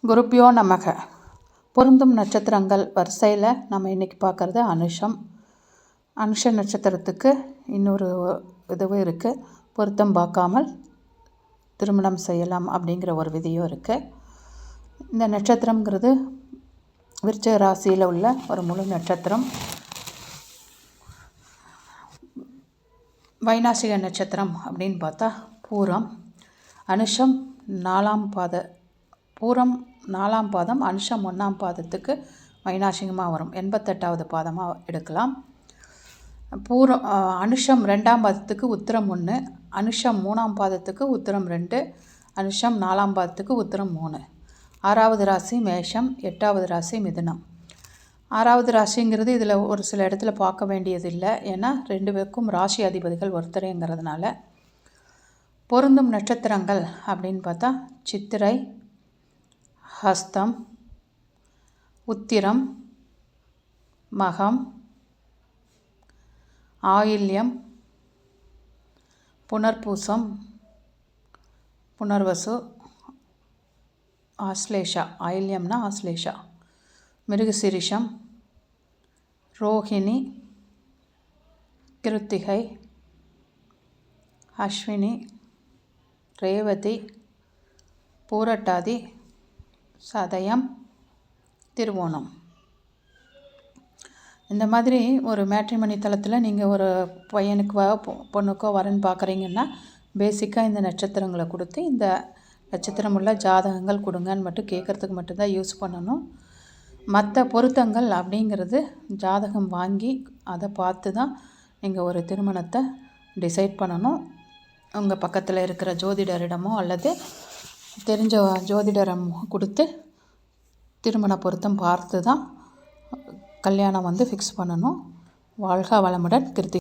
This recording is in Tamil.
குருப்பியோ நமக. பொருந்தும் நட்சத்திரங்கள் வரிசையில் நம்ம இன்றைக்கி பார்க்குறது அனுஷம். அனுஷ நட்சத்திரத்துக்கு இன்னொரு இதுவும் இருக்குது. பொருத்தம் பார்க்காமல் திருமணம் செய்யலாம் அப்படிங்கிற ஒரு விதியும் இருக்குது. இந்த நட்சத்திரங்கிறது விருச்சிக ராசியில் உள்ள ஒரு முழு நட்சத்திரம். வைநாசிக நட்சத்திரம் அப்படின்னு பார்த்தா பூரம். அனுஷம் 4ஆம் பாத, பூரம் 4ஆம் பாதம், அனுஷம் 1ஆம் பாதத்துக்கு வைநாசிகமாக வரும். 88வது பாதமாக எடுக்கலாம். அனுஷம் 2ஆம் பாதத்துக்கு உத்திரம் 1, அனுஷம் 3ஆம் பாதத்துக்கு உத்திரம் 2, அனுஷம் 4ஆம் பாதத்துக்கு உத்திரம் 3. 6வது ராசி மேஷம், 8வது ராசி மிதுனம். 6வது ராசிங்கிறது இதில் ஒரு சில இடத்துல பார்க்க வேண்டியது இல்லை, ஏன்னா 2 பேருக்கும் ராசி அதிபதிகள் ஒருத்தரேங்கிறதுனால. பொருந்தும் நட்சத்திரங்கள் அப்படின்னு பார்த்தா சித்திரை, ஹஸ்தம், உத்திரம், மகம், ஆயில்யம், புனர்பூசம், புனர்வசு, ஆஸ்லேஷா. ஆயில்யம்னா ஆஸ்லேஷா. மிருகசீரிஷம், ரோஹிணி, கிருத்திகை, அஸ்வினி, ரேவதி, பூரட்டாதி, சதயம், திருவோணம். இந்த மாதிரி ஒரு மேட்ரிமனி தளத்தில் நீங்கள் ஒரு பையனுக்கோ பொண்ணுக்கோ வரன்னு பார்க்குறீங்கன்னா பேசிக்காக இந்த நட்சத்திரங்களை கொடுத்து இந்த நட்சத்திரம் உள்ள ஜாதகங்கள் கொடுங்கன்னு மட்டும் கேட்குறதுக்கு மட்டும்தான் யூஸ் பண்ணணும். மற்ற பொருத்தங்கள் அப்படிங்கிறது ஜாதகம் வாங்கி அதை பார்த்து தான் நீங்கள் ஒரு திருமணத்தை டிசைட் பண்ணணும். உங்கள் பக்கத்தில் இருக்கிற ஜோதிடரிடமோ அல்லது தெரிஞ்ச ஜோதிடரம் கொடுத்து திருமண பொருத்தம் பார்த்து தான் கல்யாணம் ஃபிக்ஸ் பண்ணணும். வாழ்க வளமுடன். கிருத்தி.